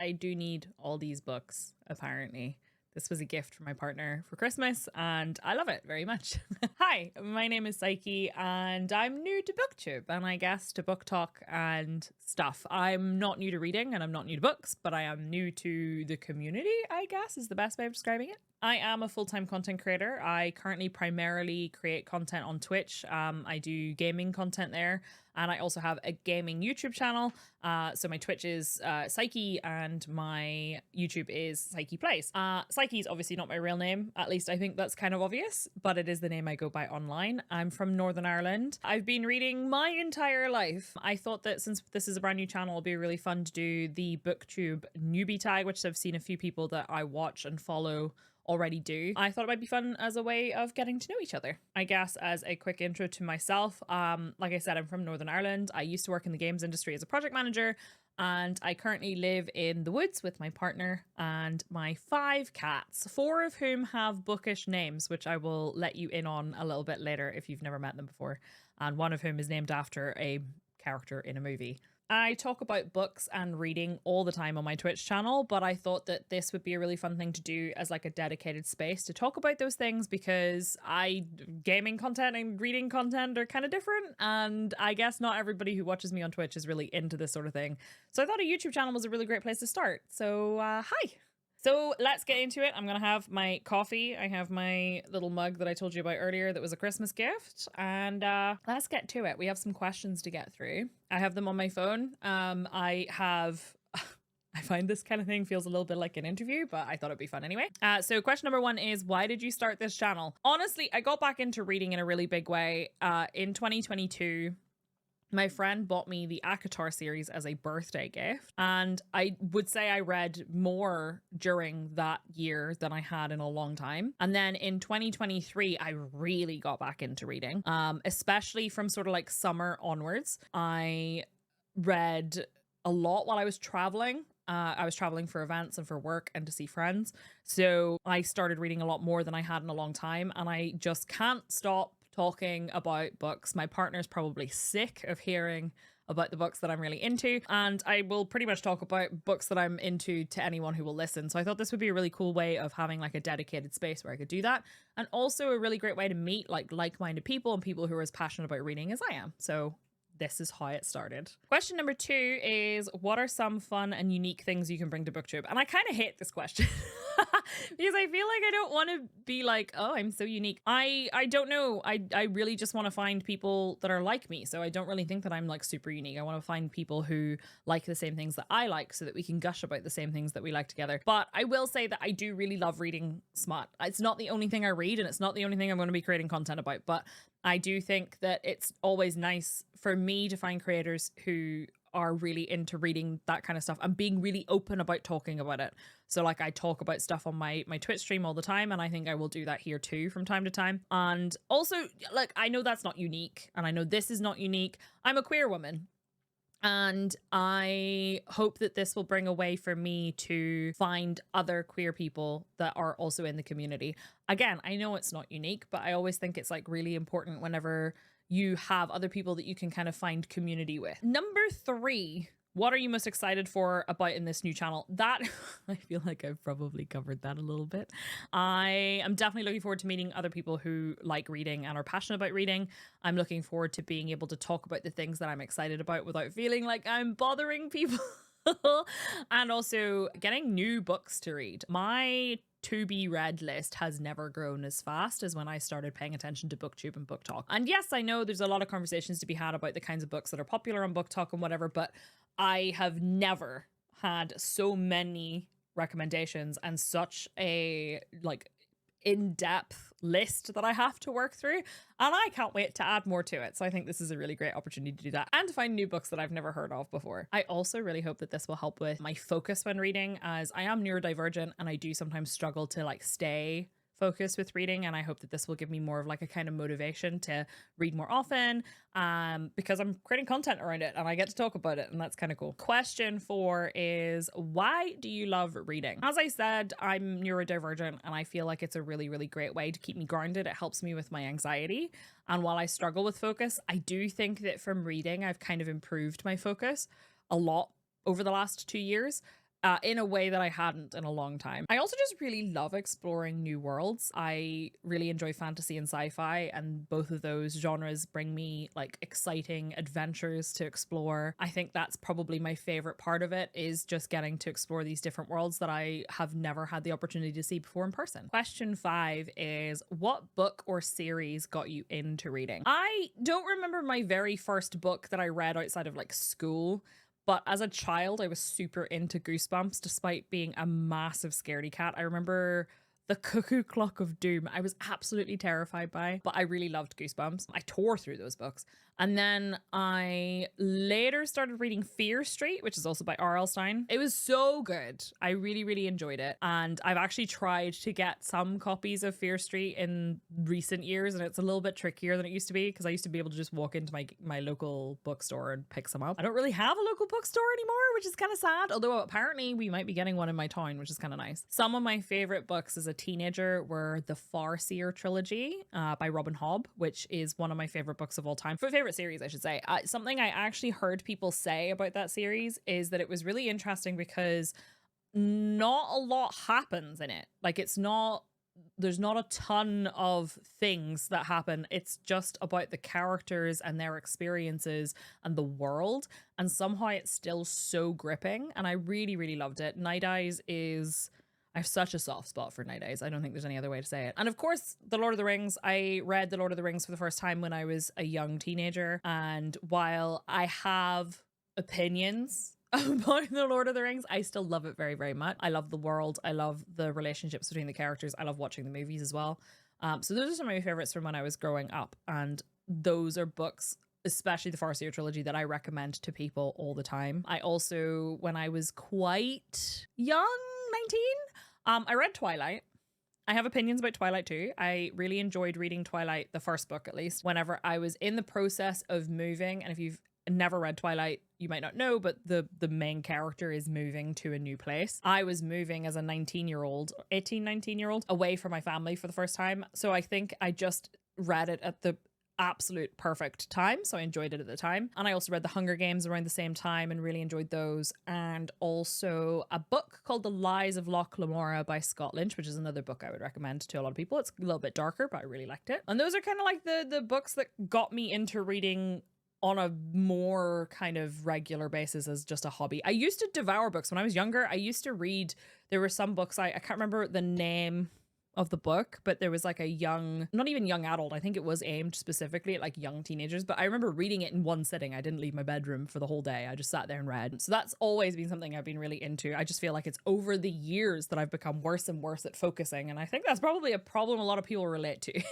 I do need all these books, apparently. This was a gift from my partner for Christmas, and I love it very much. Hi, my name is Psyche, and I'm new to Booktube, and I guess to book talk and stuff. I'm not new to reading, and I'm not new to books, but I am new to the community, I guess is the best way of describing it. I am a full-time content creator. I currently primarily create content on Twitch. I do gaming content there, and I also have a gaming YouTube channel. So my Twitch is Psyche, and my YouTube is Psyche Plays. Psyche is obviously not my real name. At least I think that's kind of obvious, but it is the name I go by online. I'm from Northern Ireland. I've been reading my entire life. I thought that since this is a brand new channel, it'll be really fun to do the Booktube Newbie Tag, which I've seen a few people that I watch and follow already do. I thought it might be fun as a way of getting to know each other. I guess as a quick intro to myself, like I said, I'm from Northern Ireland. I used to work in the games industry as a project manager, and I currently live in the woods with my partner and my 5 cats, 4 of whom have bookish names, which I will let you in on a little bit later if you've never met them before, and one of whom is named after a character in a movie. I talk about books and reading all the time on my Twitch channel, but I thought that this would be a really fun thing to do as like a dedicated space to talk about those things, because gaming content and reading content are kind of different, and I guess not everybody who watches me on Twitch is really into this sort of thing. So I thought a YouTube channel was a really great place to start. So hi. So let's get into it. I'm going to have my coffee. I have my little mug that I told you about earlier that was a Christmas gift. And let's get to it. We have some questions to get through. I have them on my phone. I find this kind of thing feels a little bit like an interview, but I thought it'd be fun anyway. So question number 1 is, why did you start this channel? Honestly, I got back into reading in a really big way in 2022. My friend bought me the ACOTAR series as a birthday gift, and I would say I read more during that year than I had in a long time. And then in 2023, I really got back into reading, especially from sort of like summer onwards. I read a lot while I was traveling. I was traveling for events and for work and to see friends. So I started reading a lot more than I had in a long time, and I just can't stop talking about books. My partner's probably sick of hearing about the books that I'm really into, and I will pretty much talk about books that I'm into to anyone who will listen. So I thought this would be a really cool way of having like a dedicated space where I could do that, and also a really great way to meet like-minded people and people who are as passionate about reading as I am. So this is how it started. Question number 2 is, what are some fun and unique things you can bring to Booktube? And I kind of hate this question because I feel like I don't want to be like, oh, I'm so unique. I don't know. I really just want to find people that are like me. So I don't really think that I'm like super unique. I want to find people who like the same things that I like so that we can gush about the same things that we like together. But I will say that I do really love reading smut. It's not the only thing I read, and it's not the only thing I'm going to be creating content about, but I do think that it's always nice for me to find creators who are really into reading that kind of stuff and being really open about talking about it. So like I talk about stuff on my Twitch stream all the time, and I think I will do that here too from time to time. And also, like, I know that's not unique, and I know this is not unique. I'm a queer woman, and I hope that this will bring a way for me to find other queer people that are also in the community. Again, I know it's not unique, but I always think it's like really important whenever you have other people that you can kind of find community with. Number 3, what are you most excited for about in this new channel? That, I feel like I've probably covered that a little bit. I am definitely looking forward to meeting other people who like reading and are passionate about reading. I'm looking forward to being able to talk about the things that I'm excited about without feeling like I'm bothering people. And also getting new books to read. My to be read list has never grown as fast as when I started paying attention to Booktube and Book Talk. And yes, I know there's a lot of conversations to be had about the kinds of books that are popular on Book Talk and whatever, but I have never had so many recommendations and such a like in-depth list that I have to work through, and I can't wait to add more to it. So I think this is a really great opportunity to do that and to find new books that I've never heard of before. I also really hope that this will help with my focus when reading, as I am neurodivergent and I do sometimes struggle to like stay focused with reading, and I hope that this will give me more of like a kind of motivation to read more often, because I'm creating content around it and I get to talk about it, and that's kind of cool. Question 4 is, why do you love reading? As I said, I'm neurodivergent, and I feel like it's a really, really great way to keep me grounded. It helps me with my anxiety, and while I struggle with focus, I do think that from reading I've kind of improved my focus a lot over the last 2 years. in a way that I hadn't in a long time. I also just really love exploring new worlds. I really enjoy fantasy and sci-fi, and both of those genres bring me like exciting adventures to explore. I think that's probably my favorite part of it, is just getting to explore these different worlds that I have never had the opportunity to see before in person. Question 5 is, what book or series got you into reading? I don't remember my very first book that I read outside of like school. But as a child, I was super into Goosebumps, despite being a massive scaredy cat. I remember The Cuckoo Clock of Doom. I was absolutely terrified by, but I really loved Goosebumps. I tore through those books. And then I later started reading Fear Street, which is also by R.L. Stine. It was so good. I really, really enjoyed it. And I've actually tried to get some copies of Fear Street in recent years, and it's a little bit trickier than it used to be, because I used to be able to just walk into my local bookstore and pick some up. I don't really have a local bookstore anymore, which is kind of sad, although apparently we might be getting one in my town, which is kind of nice. Some of my favorite books as a teenager were the Farseer trilogy by Robin Hobb, which is one of my favorite books of all time. Favorite series, I should say. Something I actually heard people say about that series is that it was really interesting because not a lot happens in it. Like, there's not a ton of things that happen. It's just about the characters and their experiences and the world. And somehow it's still so gripping. And I really, really loved it. Night Eyes is... I have such a soft spot for Night Eyes. I don't think there's any other way to say it. And of course, The Lord of the Rings. I read The Lord of the Rings for the first time when I was a young teenager. And while I have opinions about The Lord of the Rings, I still love it very, very much. I love the world. I love the relationships between the characters. I love watching the movies as well. So those are some of my favorites from when I was growing up. And those are books, especially the Farseer trilogy, that I recommend to people all the time. I also, when I was quite young, 19, I read Twilight. I have opinions about Twilight too. I really enjoyed reading Twilight, the first book at least, whenever I was in the process of moving. And if you've never read Twilight, you might not know, but the main character is moving to a new place. I was moving as a 19-year-old away from my family for the first time. So I think I just read it at the absolute perfect time, so I enjoyed it at the time. And I also read The Hunger Games around the same time and really enjoyed those, and also a book called The Lies of Loch Lamora by Scott Lynch, which is another book I would recommend to a lot of people. It's a little bit darker, but I really liked it. And those are kind of like the books that got me into reading on a more kind of regular basis as just a hobby. I used to devour books when I was younger. I used to read, there were some books, I can't remember the name of the book, but there was like a young, not even young adult, I think it was aimed specifically at like young teenagers, but I remember reading it in one sitting. I didn't leave my bedroom for the whole day. I just sat there and read. So that's always been something I've been really into. I just feel like it's over the years that I've become worse and worse at focusing, and I think that's probably a problem a lot of people relate to.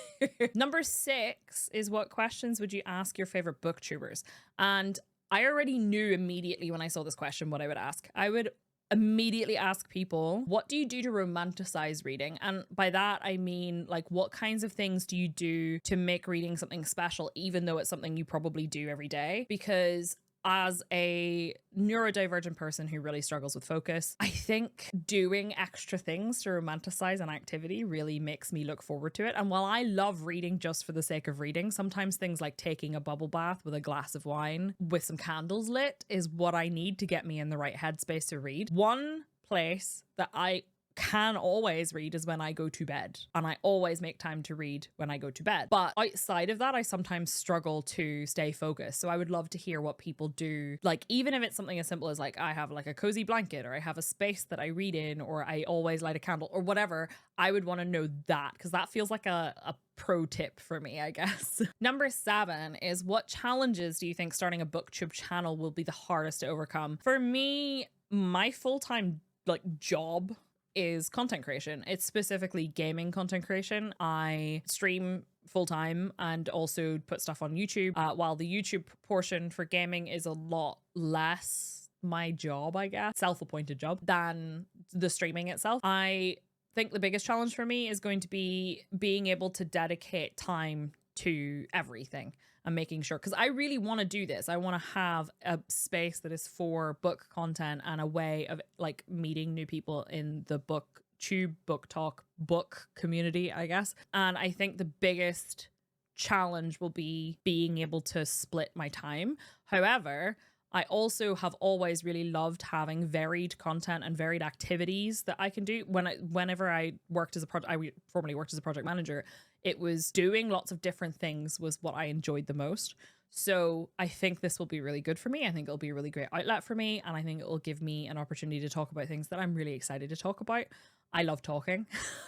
Number 6 is, what questions would you ask your favorite booktubers? And I already knew immediately when I saw this question what I would ask. I would immediately ask people, what do you do to romanticize reading? And by that, I mean, like, what kinds of things do you do to make reading something special, even though it's something you probably do every day? Because as a neurodivergent person who really struggles with focus, I think doing extra things to romanticize an activity really makes me look forward to it. And while I love reading just for the sake of reading, sometimes things like taking a bubble bath with a glass of wine with some candles lit is what I need to get me in the right headspace to read. One place that I can always read is when I go to bed, and I always make time to read when I go to bed. But outside of that, I sometimes struggle to stay focused. So I would love to hear what people do. Like, even if it's something as simple as like, I have like a cozy blanket, or I have a space that I read in, or I always light a candle, or whatever, I would want to know that, because that feels like a pro tip for me, I guess. Number 7 is, what challenges do you think starting a booktube channel will be the hardest to overcome? For me, my full-time like job is content creation. It's specifically gaming content creation. I stream full-time and also put stuff on YouTube, while the YouTube portion for gaming is a lot less my job, I guess, self-appointed job, than the streaming itself. I think the biggest challenge for me is going to be being able to dedicate time to everything and making sure, because I really want to do this. I want to have a space that is for book content and a way of like meeting new people in the booktube, book talk, book community, I guess. And I think the biggest challenge will be being able to split my time. However, I also have always really loved having varied content and varied activities that I can do. Whenever I worked as I formerly worked as a project manager, it was doing lots of different things was what I enjoyed the most. So I think this will be really good for me. I think it'll be a really great outlet for me. And I think it will give me an opportunity to talk about things that I'm really excited to talk about. I love talking.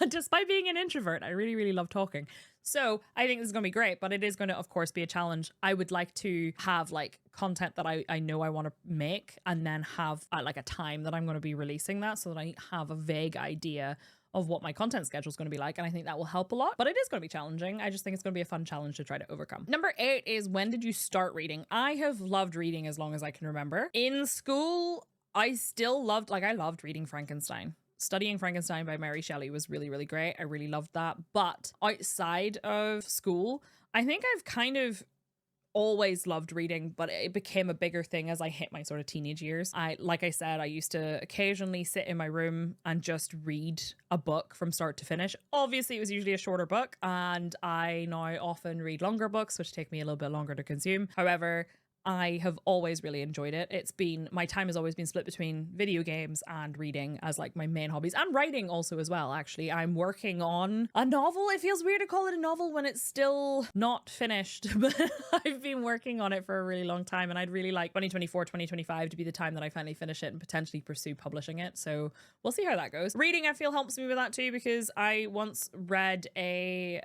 Despite being an introvert, I really, really love talking. So I think this is going to be great, but it is going to, of course, be a challenge. I would like to have like content that I know I want to make, and then have like a time that I'm going to be releasing that, so that I have a vague idea of what my content schedule is going to be like. And I think that will help a lot, but it is going to be challenging. I just think it's going to be a fun challenge to try to overcome. Number 8 is, when did you start reading? I have loved reading as long as I can remember. In school, I loved reading Frankenstein. Studying Frankenstein by Mary Shelley was really, really great. I really loved that. But outside of school, I think I've kind of always loved reading, but it became a bigger thing as I hit my sort of teenage years. Like I said, I used to occasionally sit in my room and just read a book from start to finish. Obviously, it was usually a shorter book, and I now often read longer books, which take me a little bit longer to consume. However, I have always really enjoyed it. My time has always been split between video games and reading as like my main hobbies, and writing also as well. Actually, I'm working on a novel. It feels weird to call it a novel when it's still not finished, but I've been working on it for a really long time, and I'd really like 2024, 2025 to be the time that I finally finish it and potentially pursue publishing it. So we'll see how that goes. Reading, I feel, helps me with that too, because I once read a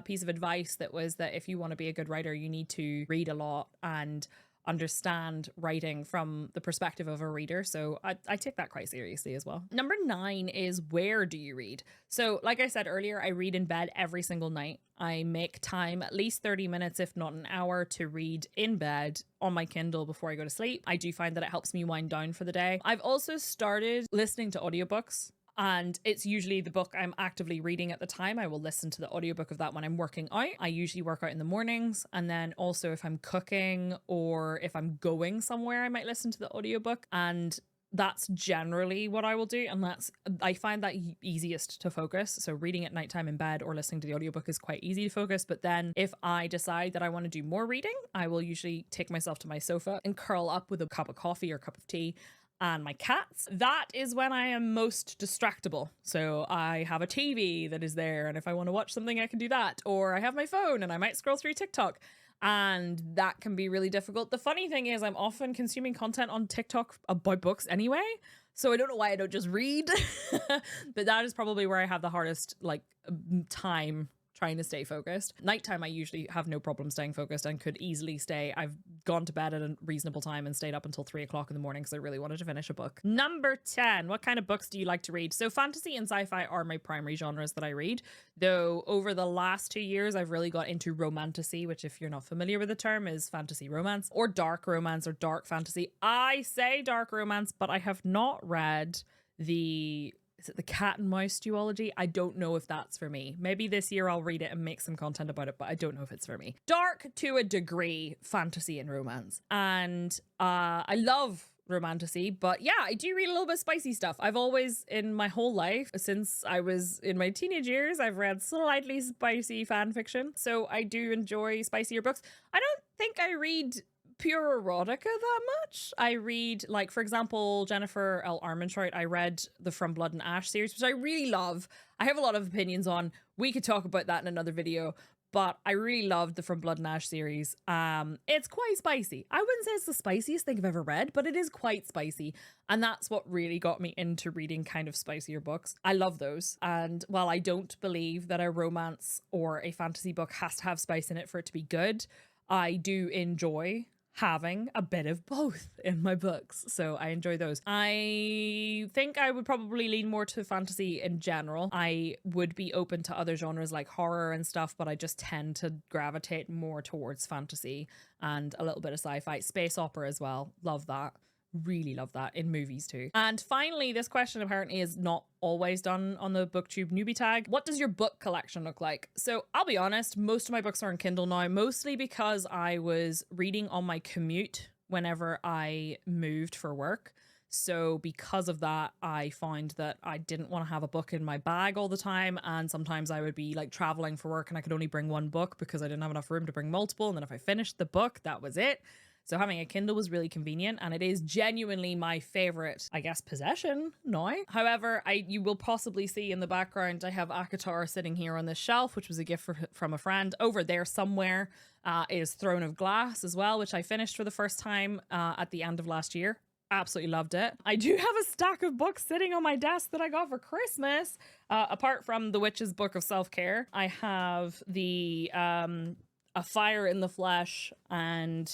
piece of advice that was that if you want to be a good writer, you need to read a lot and understand writing from the perspective of a reader. So I take that quite seriously as well. Number 9 is, where do you read? So like I said earlier, I read in bed every single night. I make time, at least 30 minutes, if not an hour, to read in bed on my Kindle before I go to sleep. I do find that it helps me wind down for the day. I've also started listening to audiobooks, and it's usually the book I'm actively reading at the time. I will listen to the audiobook of that when I'm working out. I usually work out in the mornings, and then also if I'm cooking or if I'm going somewhere, I might listen to the audiobook, and that's generally what I will do. And I find that easiest to focus. So reading at nighttime in bed or listening to the audiobook is quite easy to focus. But then if I decide that I want to do more reading, I will usually take myself to my sofa and curl up with a cup of coffee or cup of tea and my cats. That is when I am most distractible. So I have a TV that is there, and if I want to watch something, I can do that. Or I have my phone and I might scroll through TikTok, and that can be really difficult. The funny thing is, I'm often consuming content on TikTok about books anyway, so I don't know why I don't just read. But that is probably where I have the hardest time trying to stay focused. Nighttime, I usually have no problem staying focused and could easily stay. I've gone to bed at a reasonable time and stayed up until 3 o'clock in the morning because I really wanted to finish a book. Number 10, what kind of books do you like to read? So fantasy and sci-fi are my primary genres that I read, though over the last 2 years, I've really got into romantasy, which, if you're not familiar with the term, is fantasy romance or dark romance or dark fantasy. I say dark romance, but I have not read is it the Cat and Mouse duology? I don't know if that's for me. Maybe this year I'll read it and make some content about it, but I don't know if it's for me. Dark to a degree, fantasy and romance. And I love romantasy, but yeah, I do read a little bit spicy stuff. I've always, in my whole life, since I was in my teenage years, I've read slightly spicy fan fiction. So I do enjoy spicier books. I don't think I read pure erotica that much. I read, like, for example, Jennifer L. Armentrout. I read the From Blood and Ash series, which I really love. I have a lot of opinions on. We could talk about that in another video, but I really loved the From Blood and Ash series. It's quite spicy. I wouldn't say it's the spiciest thing I've ever read, but it is quite spicy. And that's what really got me into reading kind of spicier books. I love those. And while I don't believe that a romance or a fantasy book has to have spice in it for it to be good, I do enjoy having a bit of both in my books. So I enjoy those. I think I would probably lean more to fantasy in general. I would be open to other genres like horror and stuff, but I just tend to gravitate more towards fantasy and a little bit of sci-fi. Space opera as well. Love that. Really love that in movies too. And finally, this question apparently is not always done on the Booktube Newbie Tag. What does your book collection look like? So I'll be honest, most of my books are on Kindle now, mostly because I was reading on my commute whenever I moved for work. So because of that, I found that I didn't want to have a book in my bag all the time. And sometimes I would be like traveling for work and I could only bring one book because I didn't have enough room to bring multiple. And then if I finished the book, that was it. So having a Kindle was really convenient, and it is genuinely my favorite, I guess, possession now. However, you will possibly see in the background, I have ACOTAR sitting here on this shelf, which was a gift from a friend. Over there somewhere is Throne of Glass as well, which I finished for the first time at the end of last year. Absolutely loved it. I do have a stack of books sitting on my desk that I got for Christmas. Apart from The Witch's Book of Self-Care, I have the A Fire in the Flesh and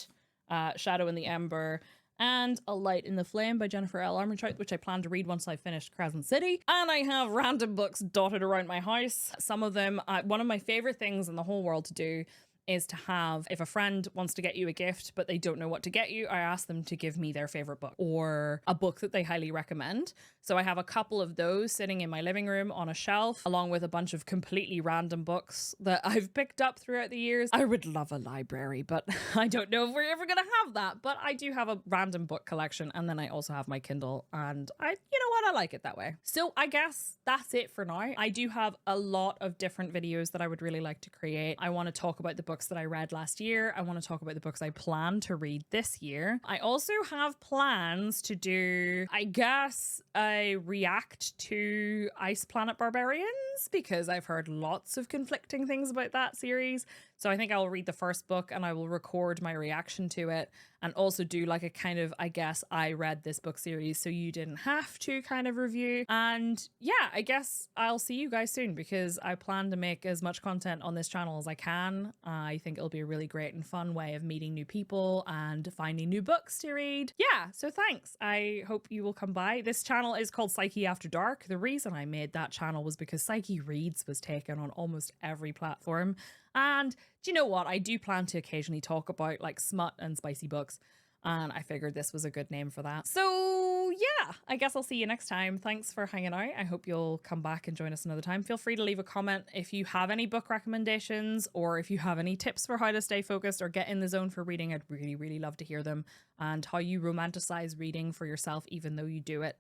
Shadow in the Ember and A Light in the Flame by Jennifer L. Armentrout, which I plan to read once I finished Crescent City. And I have random books dotted around my house. Some of them, one of my favorite things in the whole world to do is to have, if a friend wants to get you a gift but they don't know what to get you, I ask them to give me their favorite book or a book that they highly recommend. So I have a couple of those sitting in my living room on a shelf, along with a bunch of completely random books that I've picked up throughout the years. I would love a library, but I don't know if we're ever gonna have that. But I do have a random book collection, and then I also have my Kindle, and you know what, I like it that way. So I guess that's it for now. I do have a lot of different videos that I would really like to create. I want to talk about the books that I read last year. I want to talk about the books I plan to read this year. I also have plans to do, I guess, a react to Ice Planet Barbarians, because I've heard lots of conflicting things about that series. So I think I'll read the first book and I will record my reaction to it, and also do like a kind of, I guess, I read this book series so you didn't have to kind of review. And yeah, I guess I'll see you guys soon, because I plan to make as much content on this channel as I can. I think it'll be a really great and fun way of meeting new people and finding new books to read. Yeah, so thanks. I hope you will come by. This channel is called Psyche After Dark. The reason I made that channel was because Psyche Reads was taken on almost every platform. And do you know what? I do plan to occasionally talk about like smut and spicy books, and I figured this was a good name for that. So yeah, I guess I'll see you next time. Thanks for hanging out. I hope you'll come back and join us another time. Feel free to leave a comment if you have any book recommendations, or if you have any tips for how to stay focused or get in the zone for reading. I'd really, really love to hear them, and how you romanticize reading for yourself, even though you do it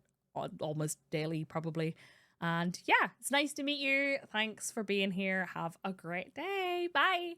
almost daily, probably. And yeah, it's nice to meet you. Thanks for being here. Have a great day. Bye.